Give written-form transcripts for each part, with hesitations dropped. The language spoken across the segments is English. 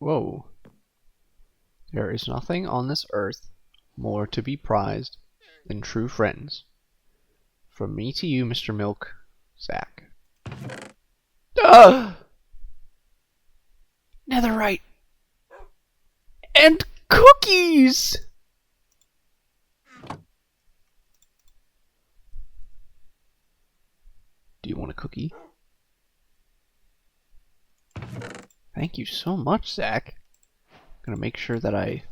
Whoa. There is nothing on this earth more to be prized than true friends. From me to you, Mr. Milk, Zach. Netherite! And cookies! Do you want a cookie? Thank you so much, Zach. I'm gonna make sure that I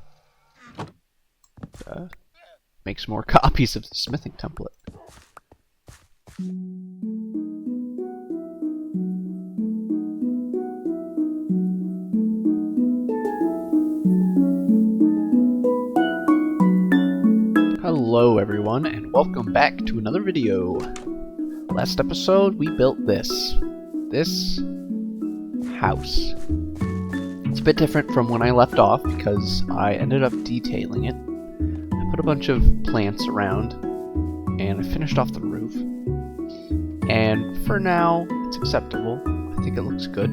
make some more copies of the smithing template. Hello everyone, and welcome back to another video. Last episode we built this house. It's a bit different from when I left off because I ended up detailing it. I put a bunch of plants around and I finished off the roof. And for now, it's acceptable. I think it looks good.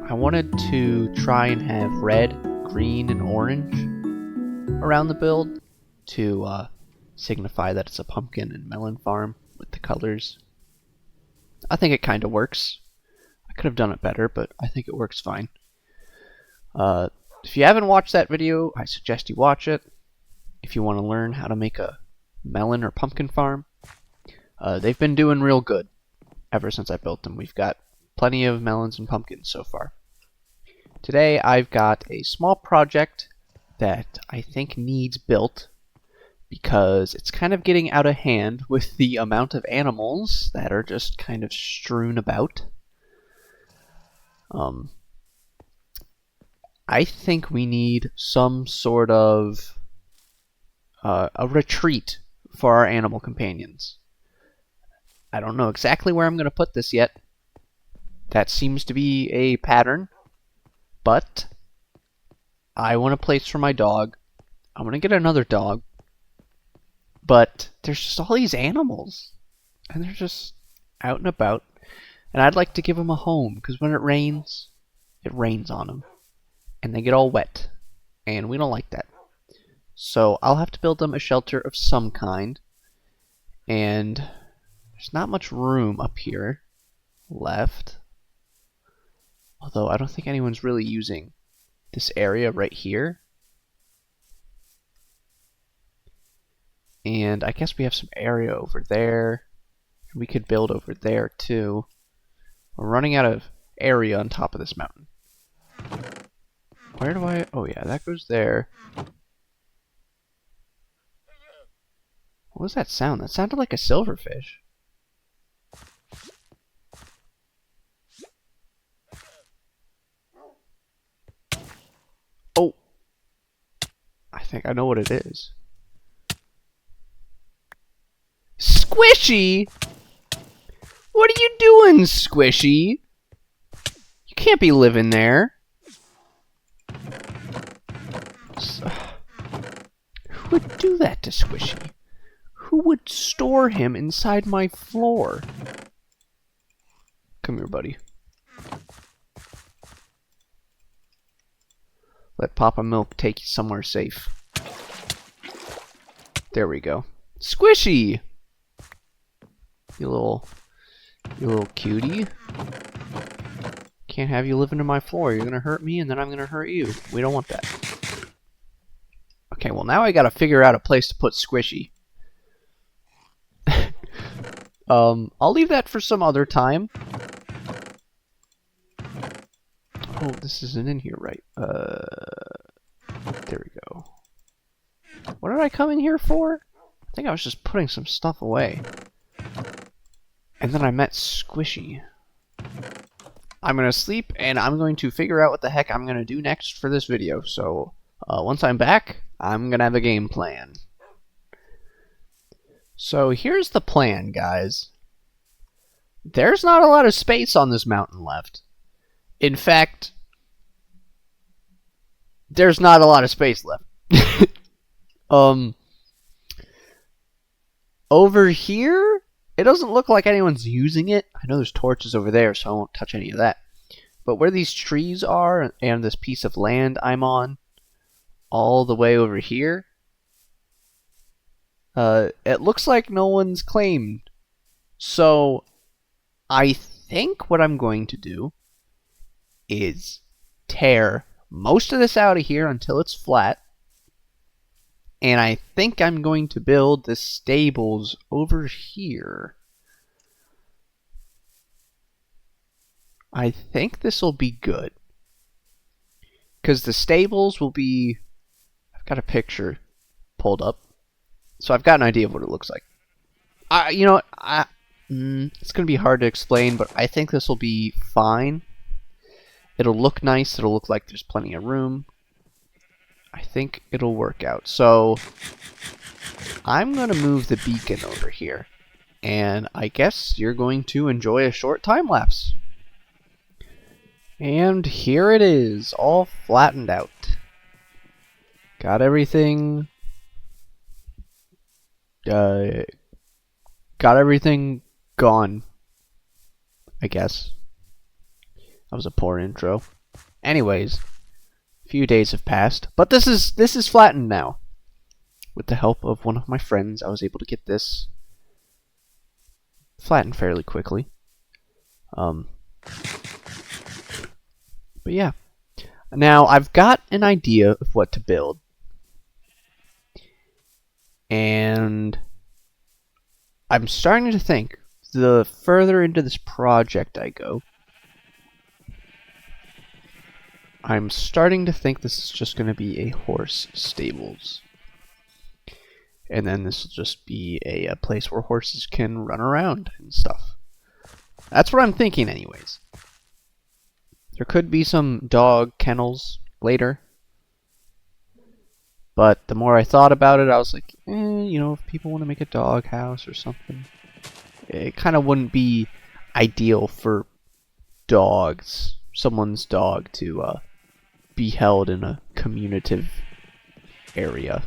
I wanted to try and have red, green, and orange around the build to signify that it's a pumpkin and melon farm with the colors. I think it kind of works. I could have done it better, but I think it works fine. If you haven't watched that video, I suggest you watch it. If you want to learn how to make a melon or pumpkin farm, they've been doing real good ever since I built them. We've got plenty of melons and pumpkins so far. Today I've got a small project that I think needs built because it's kind of getting out of hand with the amount of animals that are just kind of strewn about. I think we need some sort of a retreat for our animal companions. I don't know exactly where I'm going to put this yet. That seems to be a pattern, but I want a place for my dog. I'm going to get another dog, but there's just all these animals, and they're just out and about, and I'd like to give them a home, because when it rains on them, and they get all wet, and we don't like that. So I'll have to build them a shelter of some kind, and there's not much room up here left, although I don't think anyone's really using this area right here. And I guess we have some area over there. We could build over there too. We're running out of area on top of this mountain. Where do I... Oh yeah, that goes there. What was that sound? That sounded like a silverfish. Oh! I think I know what it is. Squishy! What are you doing, Squishy? You can't be living there. Who would do that to Squishy? Who would store him inside my floor? Come here, buddy. Let Papa Milk take you somewhere safe. There we go. Squishy! You little cutie. Can't have you living in my floor. You're gonna hurt me and then I'm gonna hurt you. We don't want that. Okay, well now I gotta figure out a place to put Squishy. I'll leave that for some other time. Oh, this isn't in here right. There we go. What did I come in here for? I think I was just putting some stuff away. And then I met Squishy. I'm gonna sleep, and I'm going to figure out what the heck I'm gonna do next for this video. So, once I'm back, I'm gonna have a game plan. So, here's the plan, guys. There's not a lot of space on this mountain left. In fact, there's not a lot of space left. Over here, it doesn't look like anyone's using it. I know there's torches over there, so I won't touch any of that. but where these trees are and this piece of land I'm on, all the way over here, it looks like no one's claimed. So I think what I'm going to do is tear most of this out of here until it's flat. And I think I'm going to build the stables over here. I think this will be good. Because the stables will be... I've got a picture pulled up. So I've got an idea of what it looks like. You know what? It's going to be hard to explain, but I think this will be fine. It'll look nice. It'll look like there's plenty of room. I think it'll work out. So I'm going to move the beacon over here. And I guess you're going to enjoy a short time lapse. And here it is, all flattened out. Got everything... got everything gone, I guess. That was a poor intro. Anyways, a few days have passed, but this is flattened now. With the help of one of my friends, I was able to get this flattened fairly quickly. But yeah. Now, I've got an idea of what to build. And I'm starting to think, the further into this project I go, I'm starting to think this is just going to be a horse stables. And then this will just be a place where horses can run around and stuff. That's what I'm thinking anyways. There could be some dog kennels later. But the more I thought about it, I was like, you know, if people want to make a dog house or something, it kind of wouldn't be ideal for dogs, someone's dog, to be held in a communicative area.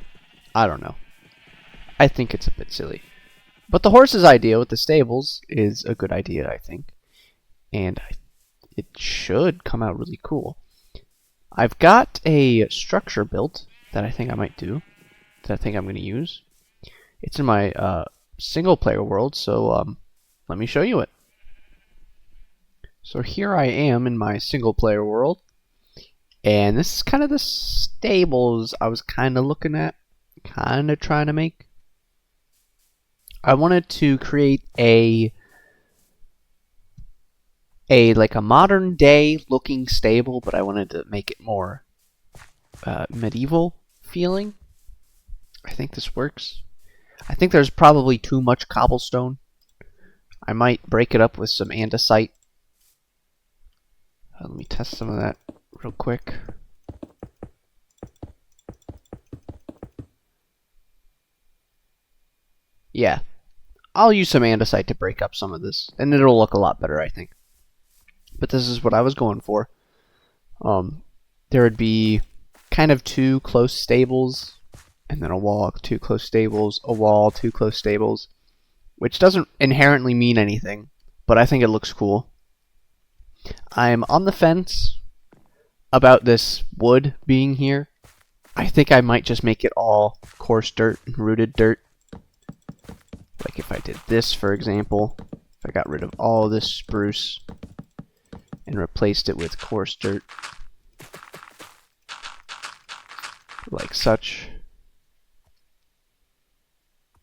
I don't know. I think it's a bit silly. But the horse's idea with the stables is a good idea, I think. And it should come out really cool. I've got a structure built that I think I might do, that I think I'm going to use. It's in my single player world, so let me show you it. So here I am in my single player world, and this is kind of the stables I was kind of looking at, kind of trying to make. I wanted to create a like a modern day looking stable, but I wanted to make it more medieval feeling. I think this works. I think there's probably too much cobblestone. I might break it up with some andesite. Let me test some of that real quick. Yeah, I'll use some andesite to break up some of this, and it'll look a lot better, I think. But this is what I was going for. There would be kind of two close stables, and then a wall, two close stables, a wall, two close stables, which doesn't inherently mean anything, but I think it looks cool. I'm on the fence about this wood being here. I think I might just make it all coarse dirt and rooted dirt. Like if I did this, for example, if I got rid of all this spruce and replaced it with coarse dirt, like such.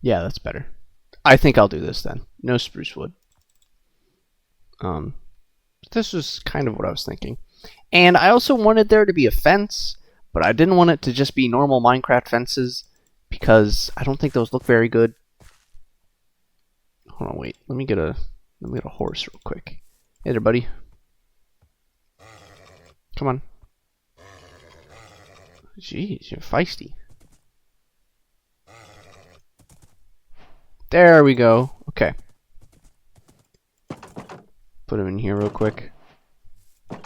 Yeah, that's better. I think I'll do this then. No spruce wood. This was kind of what I was thinking. And I also wanted there to be a fence, but I didn't want it to just be normal Minecraft fences because I don't think those look very good. Hold on, wait. Let me get a horse real quick. Hey there, buddy. Come on. Jeez, you're feisty. There we go. Okay. Put him in here real quick.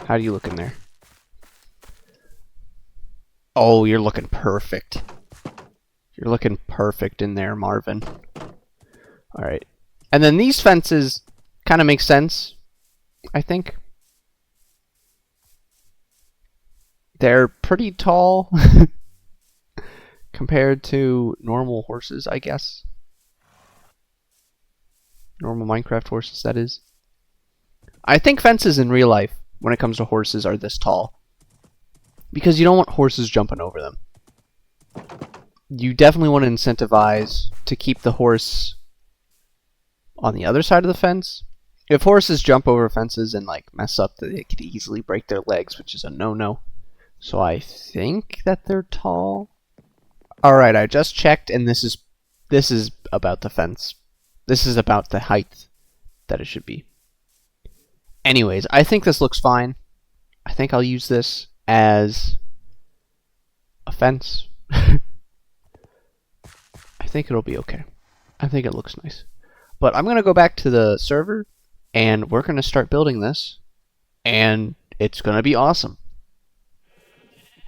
How do you look in there? Oh, you're looking perfect. You're looking perfect in there, Marvin. Alright. And then these fences kind of make sense, I think. They're pretty tall compared to normal horses, I guess. Normal Minecraft horses, that is. I think fences in real life, when it comes to horses, are this tall. Because you don't want horses jumping over them. You definitely want to incentivize to keep the horse on the other side of the fence. If horses jump over fences and like mess up, they could easily break their legs, which is a no-no. So I think that they're tall. Alright, I just checked, and this is about the fence. This is about the height that it should be. Anyways, I think this looks fine. I think I'll use this as a fence. I think it'll be okay. I think it looks nice. But I'm going to go back to the server, and we're going to start building this, and it's going to be awesome.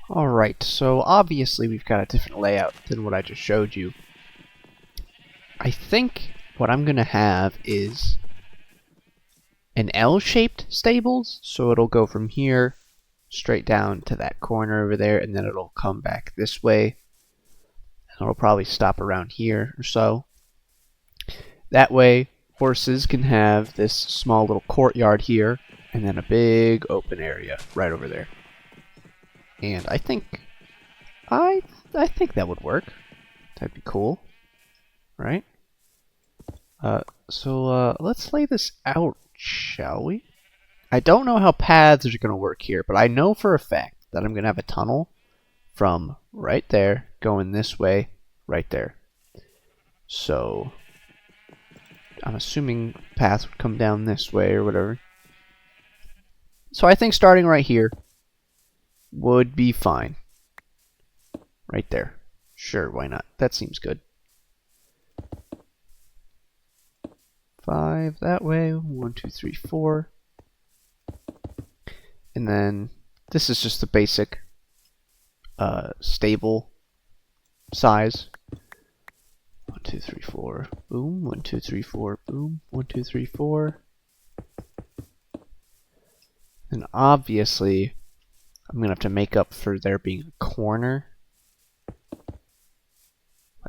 Alright, so obviously we've got a different layout than what I just showed you. I think what I'm going to have is an L-shaped stables, so it'll go from here straight down to that corner over there, and then it'll come back this way, and it'll probably stop around here or so. That way, horses can have this small little courtyard here, and then a big open area right over there. And I think that would work. That'd be cool, right? So let's lay this out, shall we? I don't know how paths are going to work here, but I know for a fact that I'm going to have a tunnel from right there going this way, right there. So I'm assuming paths would come down this way or whatever. So I think starting right here would be fine. Right there. Sure, why not? That seems good. 5 that way. 1, 2, 3, 4. And then this is just the basic stable size. 1, 2, 3, 4. Boom. 1, 2, 3, 4. Boom. 1, 2, 3, 4. And obviously, I'm going to have to make up for there being a corner.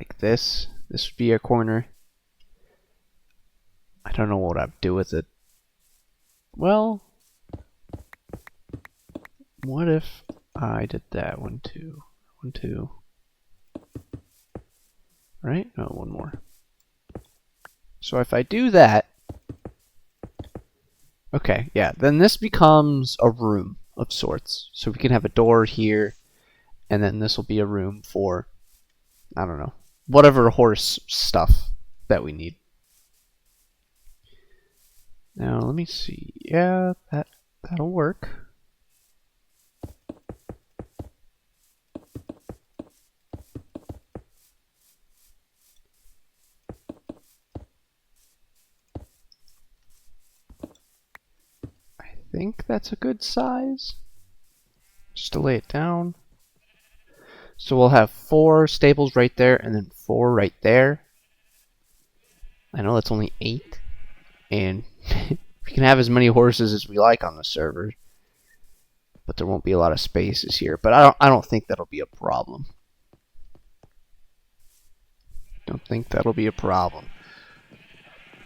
Like this. This would be a corner. I don't know what I'd do with it. Well, what if I did that? 1, 2, 1, 2. Right? No, one more. So if I do that, okay, yeah, then this becomes a room of sorts. So we can have a door here, and then this will be a room for, I don't know, whatever horse stuff that we need. Now let me see. Yeah, that'll work. I think that's a good size. Just to lay it down. So we'll have 4 stables right there, and then 4 right there. I know that's only 8. And we can have as many horses as we like on the server, but there won't be a lot of spaces here. But I don't think that'll be a problem. Don't think that'll be a problem.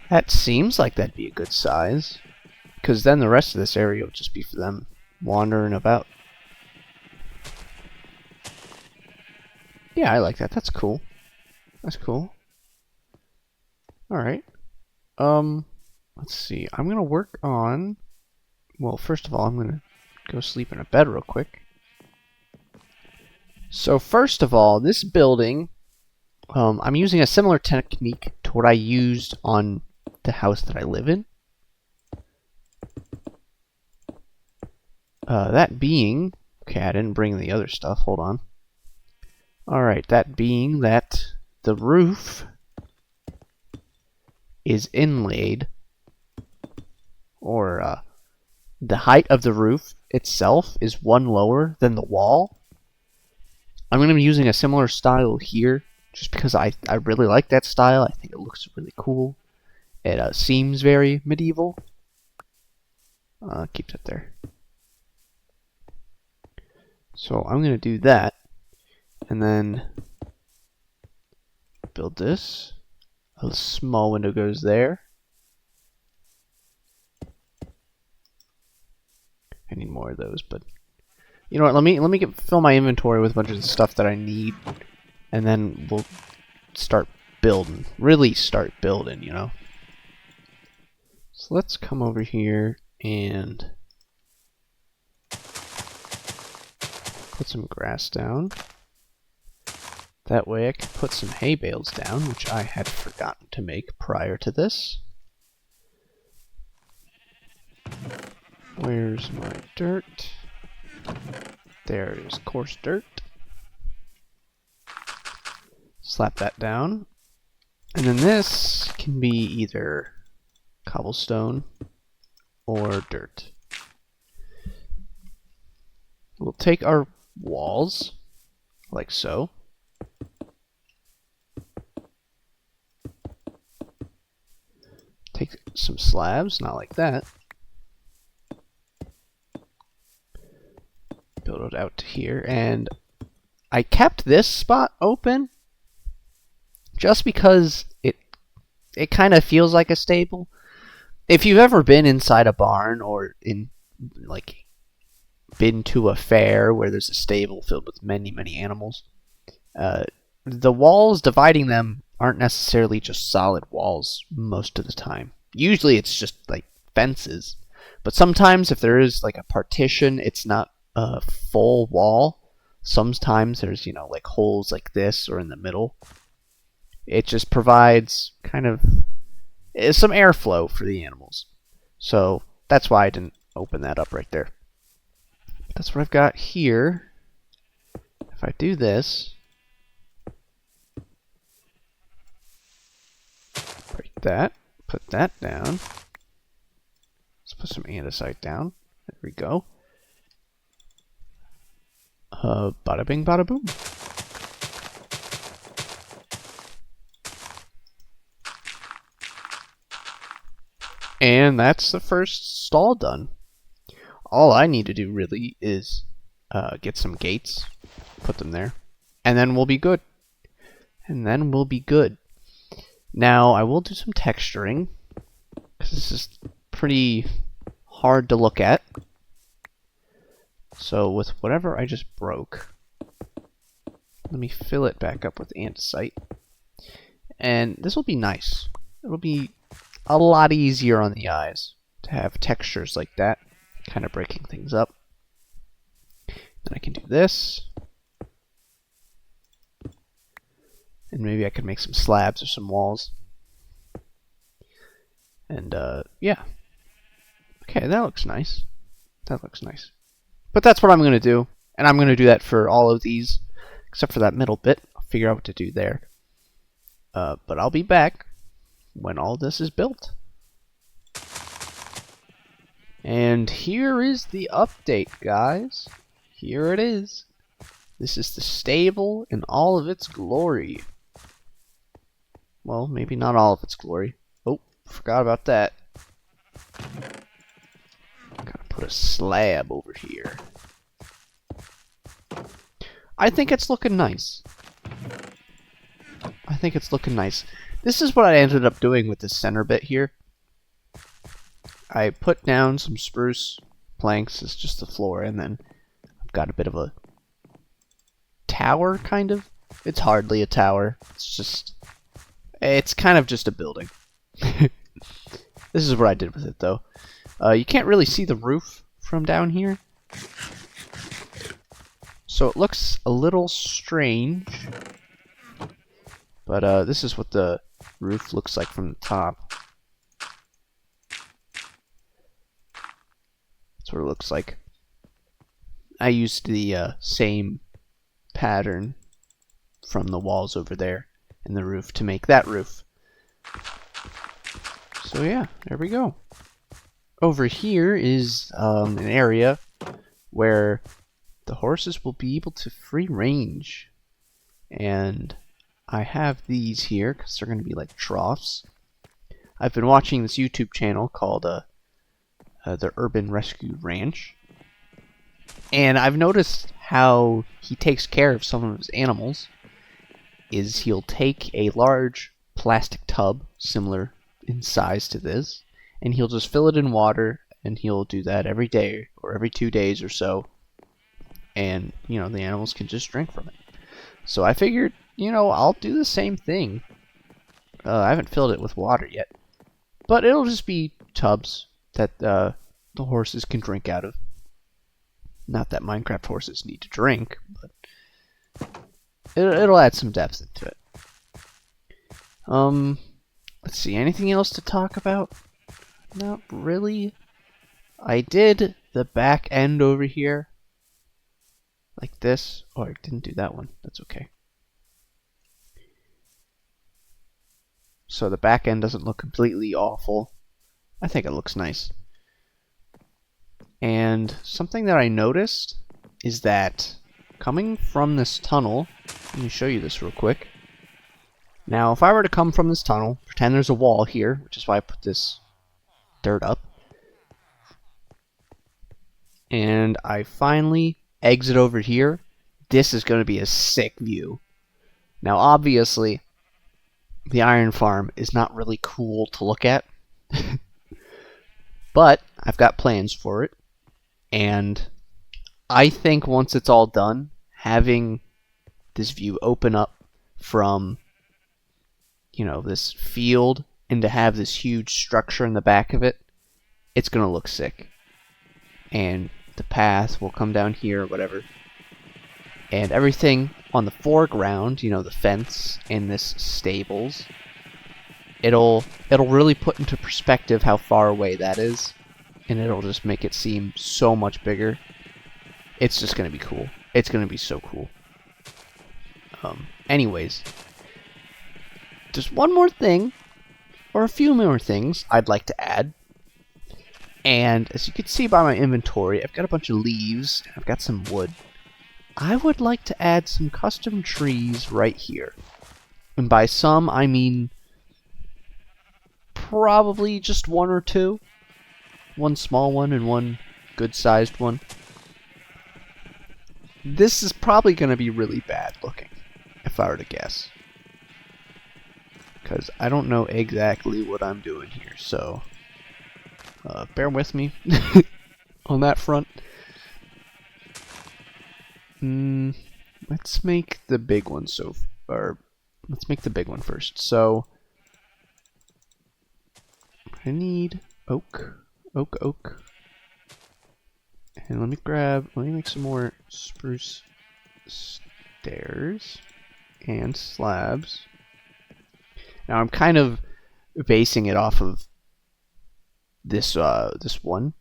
That seems like that'd be a good size, because then the rest of this area will just be for them wandering about. Yeah, I like that. That's cool. That's cool. Alright. Let's see. I'm going to work on... Well, first of all, I'm going to go sleep in a bed real quick. So first of all, this building, I'm using a similar technique to what I used on the house that I live in. That being... Okay, I didn't bring the other stuff. Hold on. Alright, that being that the roof is inlaid, or the height of the roof itself is 1 lower than the wall. I'm going to be using a similar style here, just because I really like that style. I think it looks really cool. It seems very medieval. Keep that there. So I'm going to do that, and then build this. A small window goes there. I need more of those, but you know what? Let me fill my inventory with a bunch of stuff that I need, and then we'll start building. Really start building, you know. So let's come over here and put some grass down. That way I can put some hay bales down, which I had forgotten to make prior to this. Where's my dirt? There is coarse dirt. Slap that down. And then this can be either cobblestone or dirt. We'll take our walls, like so. Take some slabs, not like that. Build it out to here, and I kept this spot open just because it kind of feels like a stable. If you've ever been inside a barn or been to a fair where there's a stable filled with many animals, the walls dividing them aren't necessarily just solid walls most of the time. Usually it's just like fences, but sometimes if there is like a partition, it's not a full wall. Sometimes there's, you know, like holes like this or in the middle. It just provides kind of some airflow for the animals. So that's why I didn't open that up right there. That's what I've got here. If I do this, break that, put that down. Let's put some andesite down. There we go. Bada bing, bada boom. And that's the first stall done. All I need to do really is get some gates, put them there, and then we'll be good. Now I will do some texturing, because this is pretty hard to look at. So with whatever I just broke, let me fill it back up with andesite. And this will be nice. It'll be a lot easier on the eyes to have textures like that, kind of breaking things up. Then I can do this. And maybe I can make some slabs or some walls. And yeah. Okay, that looks nice. That looks nice. But that's what I'm going to do. And I'm going to do that for all of these, except for that middle bit. I'll figure out what to do there. But I'll be back when all this is built. And here is the update, guys. Here it is. This is the stable in all of its glory. Well, maybe not all of its glory. Oh, forgot about that. Gotta put a slab over here. I think it's looking nice. I think it's looking nice. This is what I ended up doing with this center bit here. I put down some spruce planks as just the floor, and then I've got a bit of a tower, kind of. It's hardly a tower. It's kind of just a building. This is what I did with it, though. You can't really see the roof from down here, so it looks a little strange. But this is what the roof looks like from the top. That's what it looks like. I used the same pattern from the walls over there and the roof to make that roof. So yeah, there we go. Over here is an area where the horses will be able to free range. And I have these here because they're going to be like troughs. I've been watching this YouTube channel called the Urban Rescue Ranch. And I've noticed how he takes care of some of his animals is he'll take a large plastic tub similar in size to this, and he'll just fill it in water, and he'll do that every day or every 2 days or so, and the animals can just drink from it. So I figured, I'll do the same thing. I haven't filled it with water yet, but it'll just be tubs that the horses can drink out of. Not that Minecraft horses need to drink, but it'll add some depth into it. Let's see, anything else to talk about? Not really. I did the back end over here, like this. Oh, I didn't do that one. That's okay. So the back end doesn't look completely awful. I think it looks nice. And something that I noticed is that coming from this tunnel, let me show you this real quick. Now, if I were to come from this tunnel, pretend there's a wall here, which is why I put this dirt up, and I finally exit over here, this is going to be a sick view. Now, obviously, the iron farm is not really cool to look at, but I've got plans for it, and I think once it's all done, having this view open up from this field and to have this huge structure in the back of it, it's going to look sick. And the path will come down here, whatever. And everything on the foreground, the fence and this stables, it'll really put into perspective how far away that is, and it'll just make it seem so much bigger. It's just going to be cool. It's going to be so cool. Anyways, just one more thing, or a few more things I'd like to add. And as you can see by my inventory, I've got a bunch of leaves, and I've got some wood. I would like to add some custom trees right here. And by some, I mean probably just one or two. One small one and one good-sized one. This is probably going to be really bad looking, if I were to guess. Because I don't know exactly what I'm doing here, so bear with me on that front. Let's make the big one let's make the big one first. So I need oak. And let me make some more spruce stairs and slabs. Now I'm kind of basing it off of this one,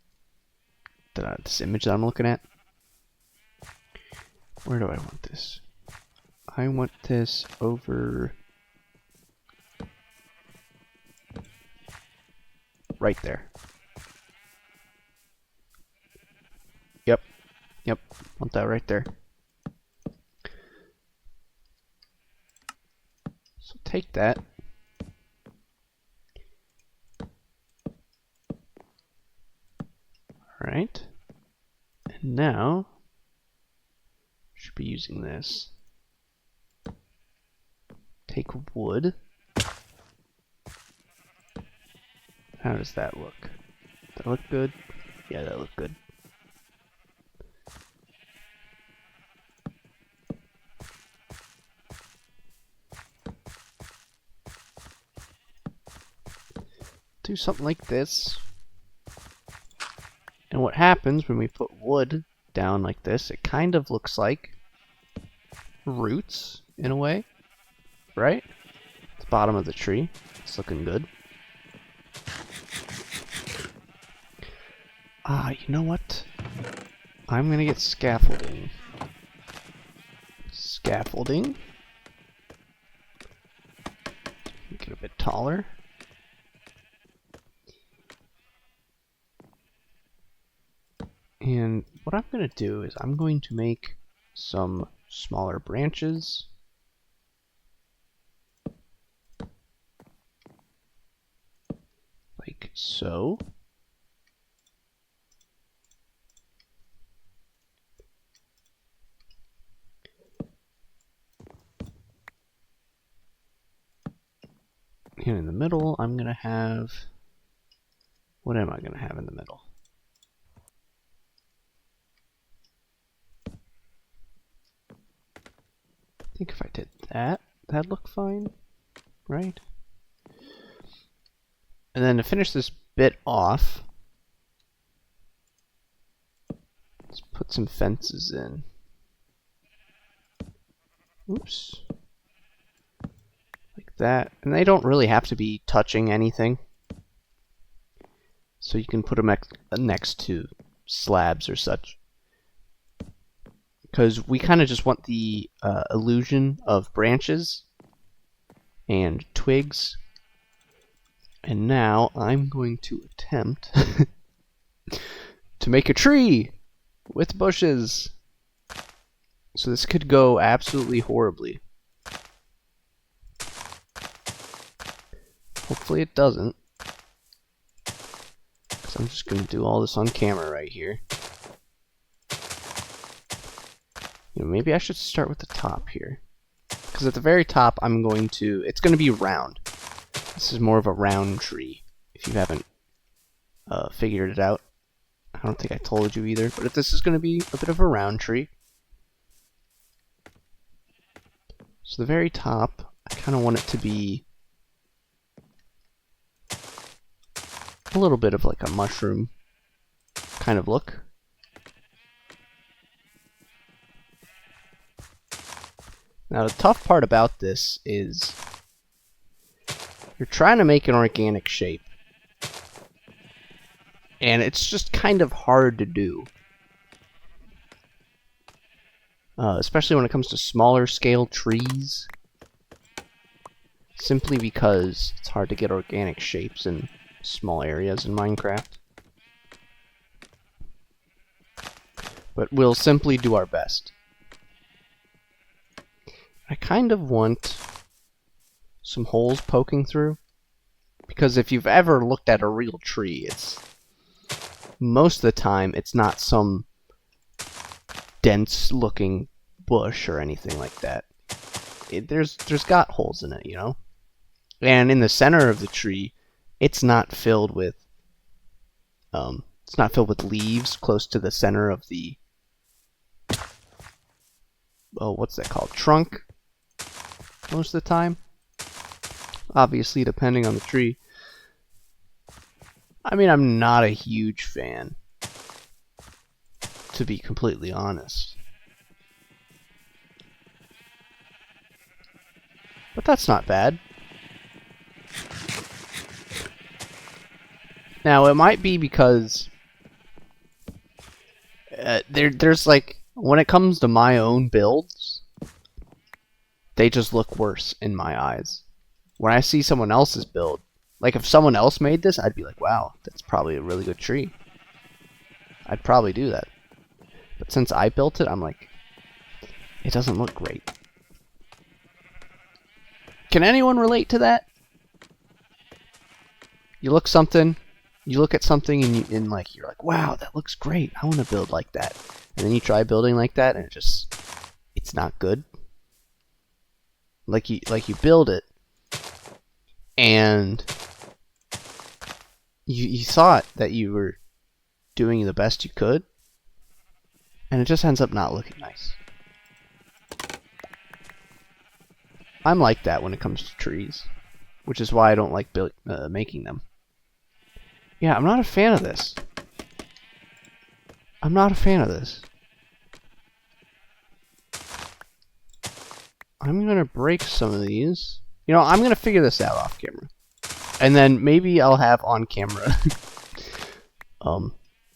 this image that I'm looking at. Where do I want this? I want this over right there. Yep, want that right there. So take that. Alright. And now, should be using this. Take wood. How does that look? Does that look good? Yeah, that looked good. Do something like this. And what happens when we put wood down like this, it kind of looks like roots in a way, right? The bottom of the tree. It's looking good. You know what? I'm gonna get scaffolding. Make it a bit taller. And what I'm going to do is I'm going to make some smaller branches. Like so. And in the middle, I'm going to have... What am I going to have in the middle? I think if I did that, that'd look fine, right? And then to finish this bit off, let's put some fences in. Oops. Like that. And they don't really have to be touching anything. So you can put them next to slabs or such. Because we kind of just want the illusion of branches and twigs. And now I'm going to attempt to make a tree with bushes. So this could go absolutely horribly. Hopefully it doesn't. Because I'm just going to do all this on camera right here. You know, maybe I should start with the top here. Because at the very top I'm going to... It's going to be round. This is more of a round tree, if you haven't figured it out. I don't think I told you either, but this is going to be a bit of a round tree. So the very top, I kind of want it to be a little bit of like a mushroom kind of look. Now the tough part about this is you're trying to make an organic shape. And it's just kind of hard to do. Especially when it comes to smaller scale trees. Simply because it's hard to get organic shapes in small areas in Minecraft. But we'll simply do our best. I kind of want some holes poking through, because if you've ever looked at a real tree, it's most of the time it's not some dense looking bush or anything like that. There's got holes in it, you know. And in the center of the tree, it's not filled with leaves close to the center of the what's that called, trunk, most of the time. Obviously, depending on the tree. I mean, I'm not a huge fan, to be completely honest. But that's not bad. Now, it might be because there's like, when it comes to my own builds, they just look worse in my eyes. When I see someone else's build, like if someone else made this, I'd be like, wow, that's probably a really good tree. I'd probably do that. But since I built it, I'm like, it doesn't look great. Can anyone relate to that? You look at something and like you're like, wow, that looks great. I want to build like that. And then you try building like that and it's not good. Like you build it and you thought that you were doing the best you could, and it just ends up not looking nice. I'm like that when it comes to trees, which is why I don't like making them. Yeah, I'm not a fan of this. I'm not a fan of this. I'm gonna break some of these. You know, I'm gonna figure this out off camera. And then maybe I'll have on camera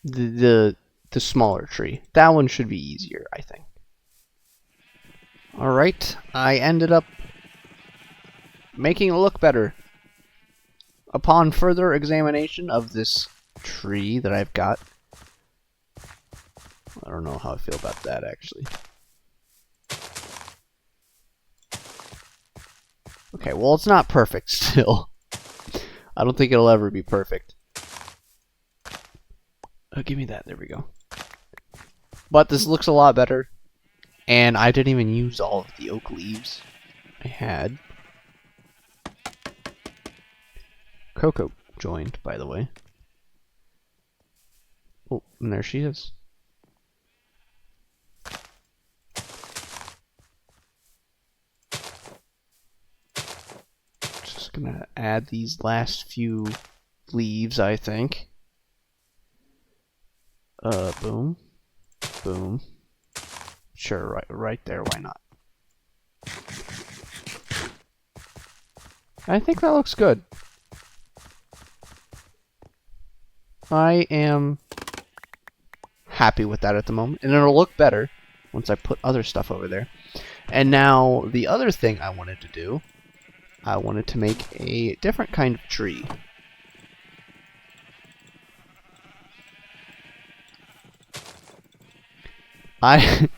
the smaller tree. That one should be easier, I think. Alright, I ended up making it look better. Upon further examination of this tree that I've got. I don't know how I feel about that, actually. Okay, well, it's not perfect still. I don't think it'll ever be perfect. Oh, give me that. There we go. But this looks a lot better. And I didn't even use all of the oak leaves I had. Coco joined, by the way. Oh, and there she is. Just gonna add these last few leaves, I think. Boom. Boom. Sure, right there, why not? I think that looks good. I am happy with that at the moment, and it'll look better once I put other stuff over there. And now, the other thing I wanted to do, I wanted to make a different kind of tree. I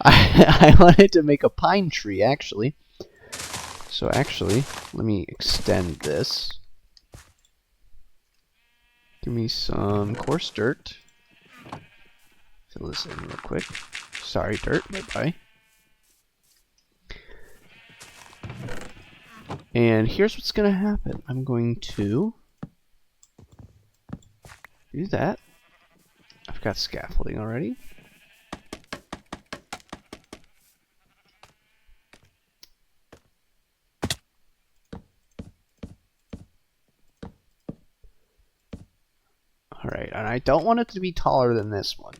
I wanted to make a pine tree, actually. So actually, let me extend this. Give me some coarse dirt. Fill this in real quick. Sorry, dirt. Bye-bye. And here's what's going to happen. I'm going to do that. I've got scaffolding already. Alright, and I don't want it to be taller than this one.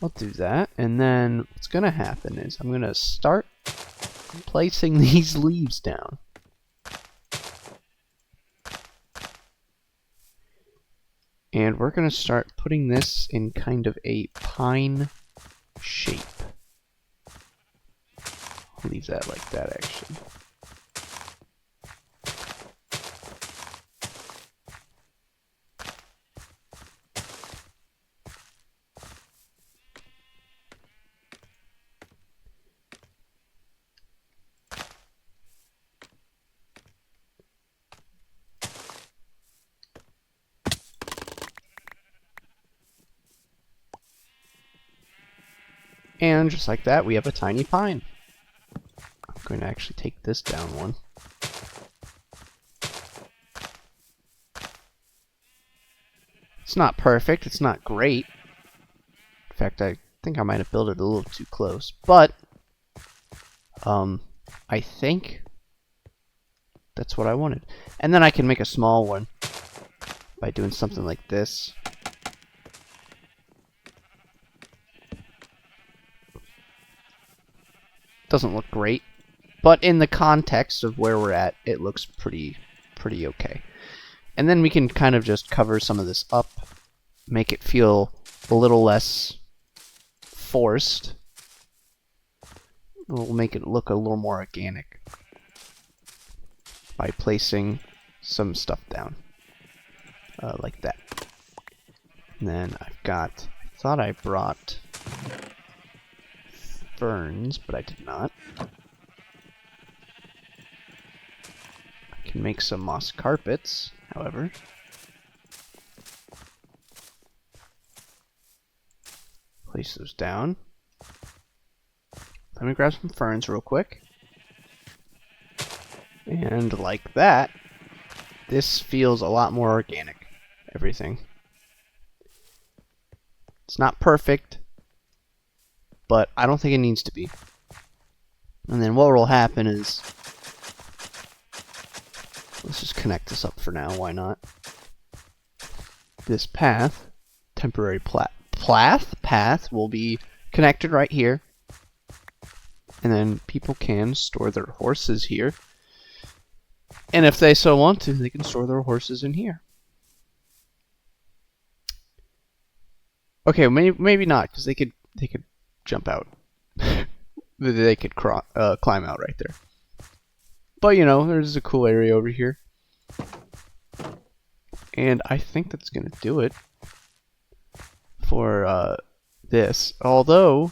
I'll do that, and then what's going to happen is I'm going to start placing these leaves down. And we're going to start putting this in kind of a pine shape. I'll leave that like that, actually. And just like that, we have a tiny pine. I'm going to actually take this down one. It's not perfect, it's not great. In fact, I think I might have built it a little too close, but I think that's what I wanted. And then I can make a small one by doing something like this. Doesn't look great, but in the context of where we're at, it looks pretty okay. And then we can kind of just cover some of this up, make it feel a little less forced. We'll make it look a little more organic by placing some stuff down like that. And then I thought I brought ferns, but I did not. I can make some moss carpets, however. Place those down. Let me grab some ferns real quick. And like that, this feels a lot more organic. Everything. It's not perfect, but I don't think it needs to be. And then what will happen is, let's just connect this up for now, why not? This path, temporary path will be connected right here. And then people can store their horses here. And if they so want to, they can store their horses in here. Okay, maybe not, because they could jump out. They could climb out right there. But you know, there's a cool area over here. And I think that's gonna do it for this. Although,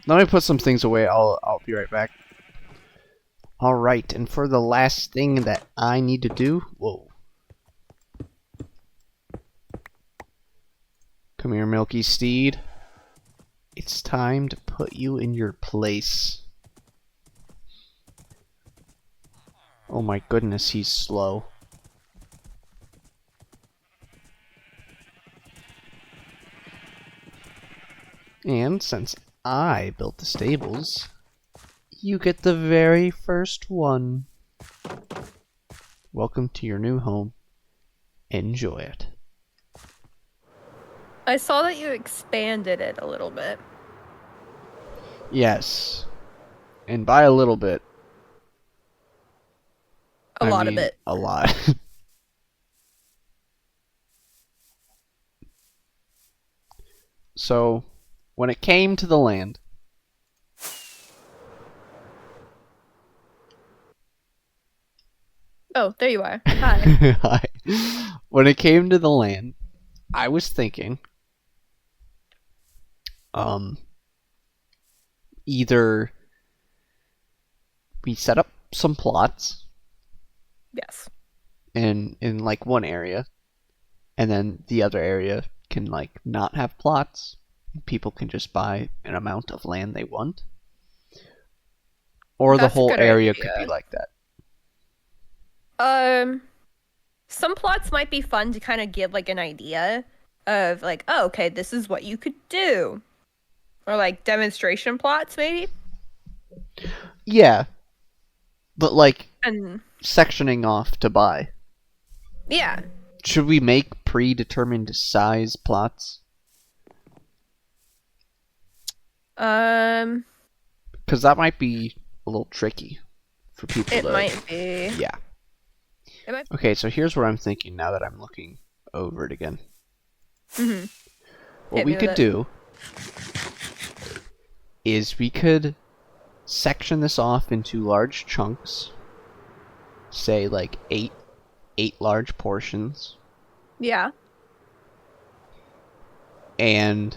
let me put some things away. I'll be right back. All right, and for the last thing that I need to do, whoa. Come here, Milky Steed. It's time to put you in your place. Oh my goodness, he's slow. And since I built the stables, you get the very first one. Welcome to your new home. Enjoy it. I saw that you expanded it a little bit. Yes. And by a little bit, A I lot of mean it. a lot. So, when it came to the land, Oh, there you are. Hi. when it came to the land, I was thinking, um, either we set up some plots Yes. in like one area, and then the other area can like not have plots. People can just buy an amount of land they want, or the That's a whole good area could be idea. like that. Some plots might be fun to kind of give like an idea of like, oh, okay, this is what you could do. Or like demonstration plots maybe. Yeah, but like And sectioning off to buy. yeah. Should we make predetermined size plots? Um Because that might be a little tricky for people it to. might be. Yeah. It might Okay, so here's what I'm thinking now that I'm looking over it again. mm-hmm. What Hit we me with could it. do is we could section this off into large chunks, say like eight large portions, Yeah. and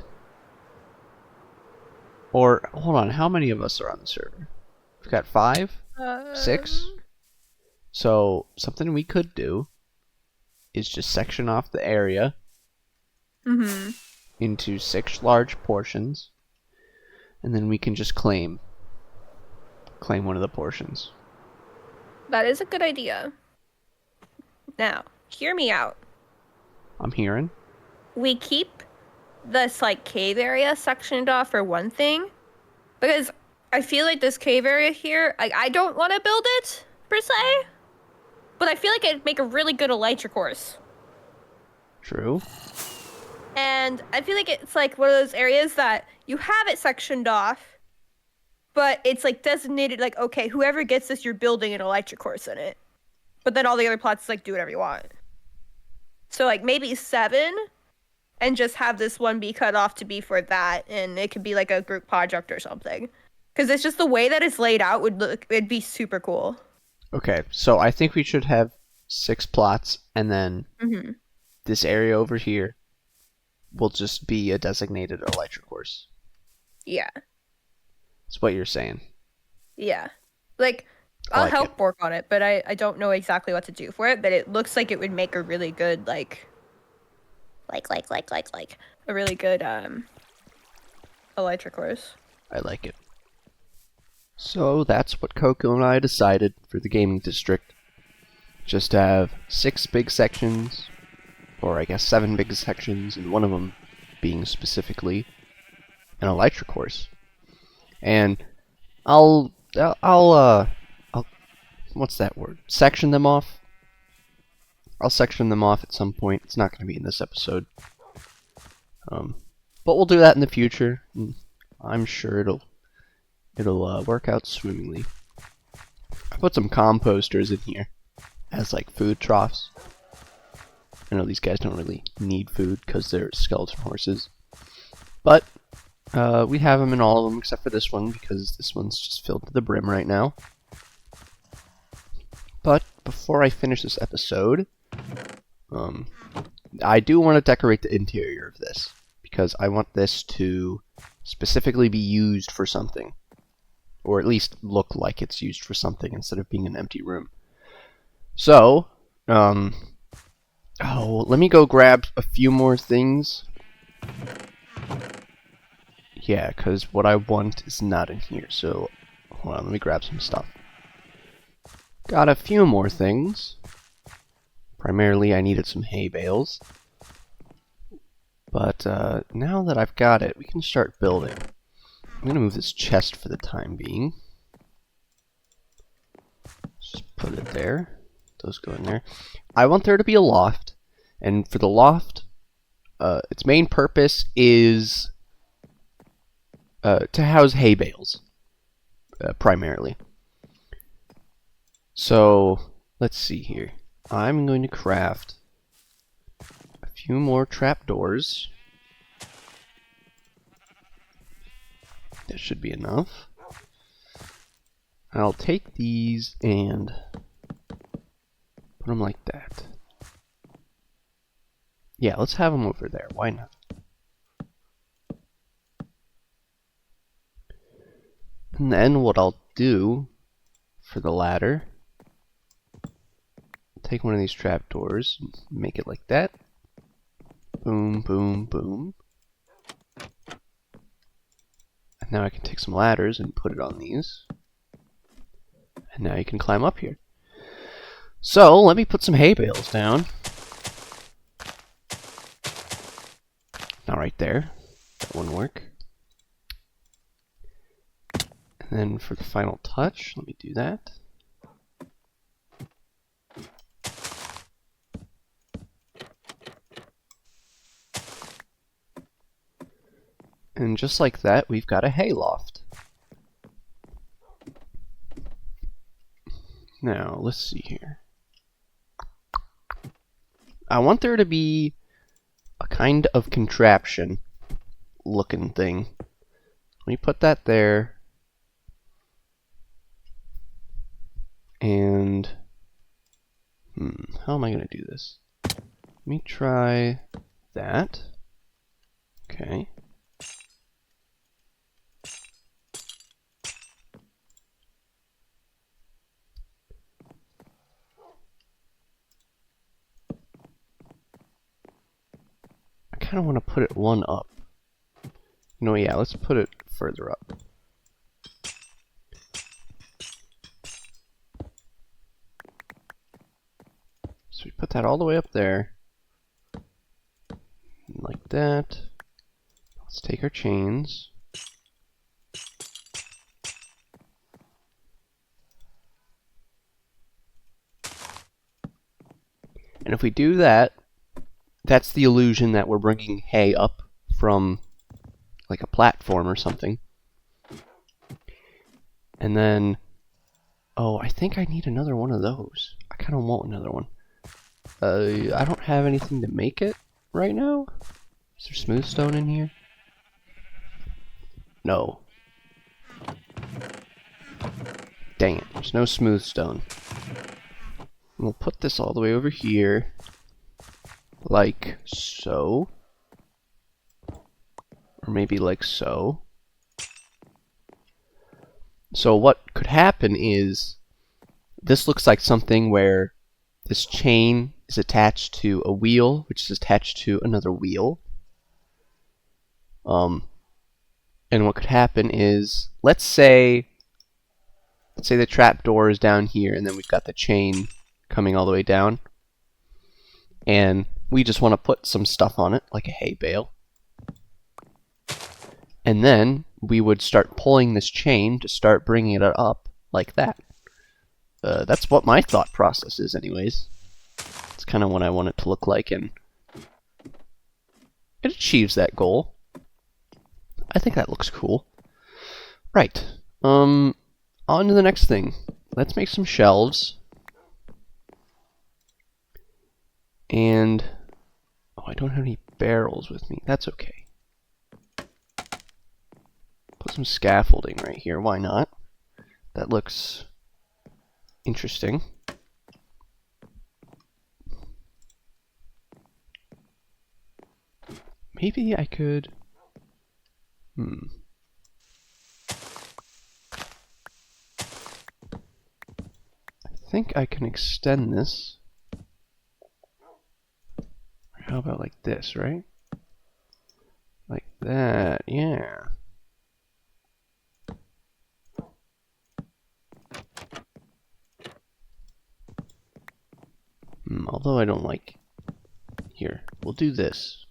or hold on, how many of us are on the server? We've got 5, 6. Um So something we could do is just section off the area mm-hmm. into 6 large portions, and then we can just claim one of the portions. That is a good idea. Now, hear me out. I'm hearing. We keep this like cave area sectioned off for one thing, because I feel like this cave area here, like I don't want to build it per se, but I feel like it'd make a really good elytra course. True. And I feel like it's like one of those areas that you have it sectioned off, but it's like designated like, okay, whoever gets this, you're building an elytra course in it. But then all the other plots like do whatever you want. So like maybe 7, and just have this one be cut off to be for that, and it could be like a group project or something. Because it's just the way that it's laid out it'd be super cool. Okay, so I think we should have 6 plots, and then Mm-hmm. this area over here will just be a designated elytra course. Yeah. That's what you're saying. Yeah. Like, I I'll like help it. work on it, but I don't know exactly what to do for it, but it looks like it would make a really good, like a really good, elytra course. I like it. So that's what Coco and I decided for the gaming district. Just have 6 big sections, or I guess 7 big sections, and one of them being specifically an elytra course. And I'll what's that word? Section them off. I'll section them off at some point. It's not going to be in this episode. But we'll do that in the future. And I'm sure it'll work out swimmingly. I put some composters in here as like food troughs. I know these guys don't really need food because they're skeleton horses, but we have them in all of them except for this one because this one's just filled to the brim right now. But before I finish this episode, I do want to decorate the interior of this because I want this to specifically be used for something, or at least look like it's used for something instead of being an empty room. So, let me go grab a few more things Yeah, because what I want is not in here, so hold on, let me grab some stuff. Got a few more things. Primarily, I needed some hay bales. But now that I've got it, we can start building. I'm going to move this chest for the time being. Just put it there. Those go in there. I want there to be a loft. And for the loft, its main purpose is to house hay bales, primarily. So, let's see here. I'm going to craft a few more trapdoors. That should be enough. I'll take these and put them like that. Yeah, let's have them over there. Why not? And then what I'll do for the ladder, take one of these trapdoors, make it like that. Boom, boom, boom. And now I can take some ladders and put it on these. And now you can climb up here. So, let me put some hay bales down. Not right there. That wouldn't work. And then for the final touch, let me do that. And just like that, we've got a hay loft. Now, let's see here. I want there to be a kind of contraption looking thing. Let me put that there. And how am I going to do this? Let me try that. Okay. I kind of want to put it one up. No, yeah, let's put it further up. So we put that all the way up there. Like that. Let's take our chains. And if we do that, that's the illusion that we're bringing hay up from like a platform or something. And then, oh, I think I need another one of those. I kind of want another one. I don't have anything to make it right now. Is there smooth stone in here? No. Dang it, there's no smooth stone. We'll put this all the way over here. Like so. Or maybe like so. So what could happen is, this looks like something where this chain is attached to a wheel, which is attached to another wheel. And what could happen is, let's say the trapdoor is down here, and then we've got the chain coming all the way down. And we just want to put some stuff on it, like a hay bale. And then we would start pulling this chain to start bringing it up like that. That's what my thought process is anyways. It's kind of what I want it to look like, and it achieves that goal. I think that looks cool. Right. On to the next thing. Let's make some shelves. And oh, I don't have any barrels with me. That's okay. Put some scaffolding right here. Why not? That looks interesting. Maybe I could... I think I can extend this. How about like this, right? that, yeah. Although I don't like... Here, we'll do this.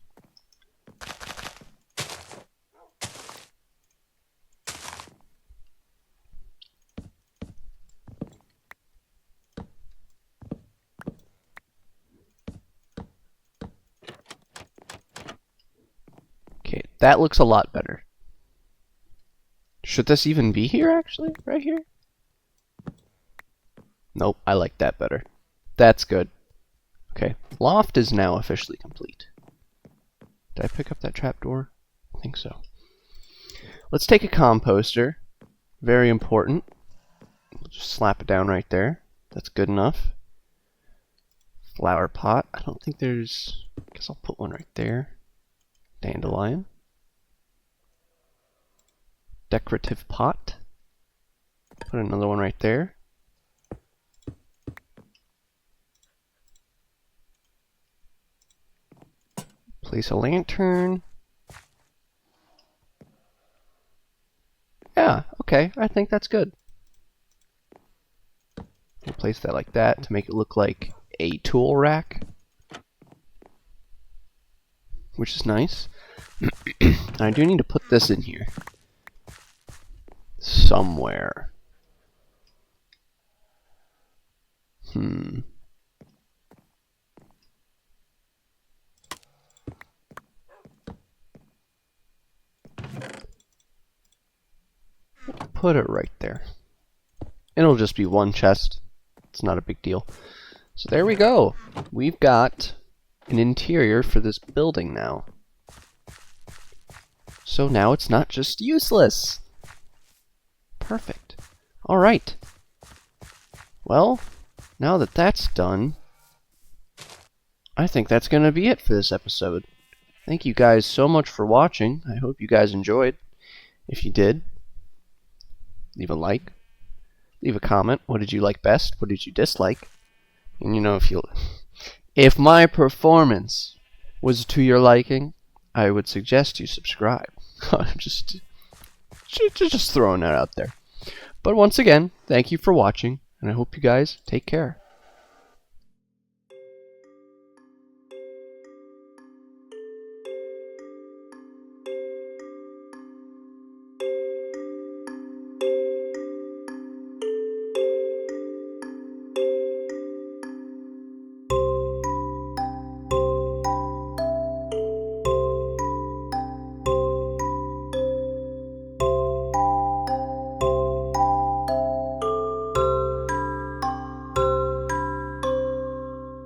Okay, that looks a lot better. Should this even be here, actually? Right here? Nope, I like that better. That's good. Okay, loft is now officially complete. Did I pick up that trapdoor? I think so. Let's take a composter. Very important. We'll just slap it down right there. That's good enough. Flower pot. I don't think there's... I guess I'll put one right there. Dandelion. Decorative pot. Put another one right there. Place a lantern. Yeah, okay, I think that's good. We'll place that like that to make it look like a tool rack, which is nice. I do need to put this in here somewhere. Put it right there. It'll just be one chest. It's not a big deal. So there we go. We've got an interior for this building now. So now it's not just useless. Perfect. Alright. Well, now that that's done, I think that's going to be it for this episode. Thank you guys so much for watching. I hope you guys enjoyed. If you did, leave a like. Leave a comment. What did you like best? What did you dislike? And you know, if my performance was to your liking, I would suggest you subscribe. just throwing that out there. But once again, thank you for watching, and I hope you guys take care.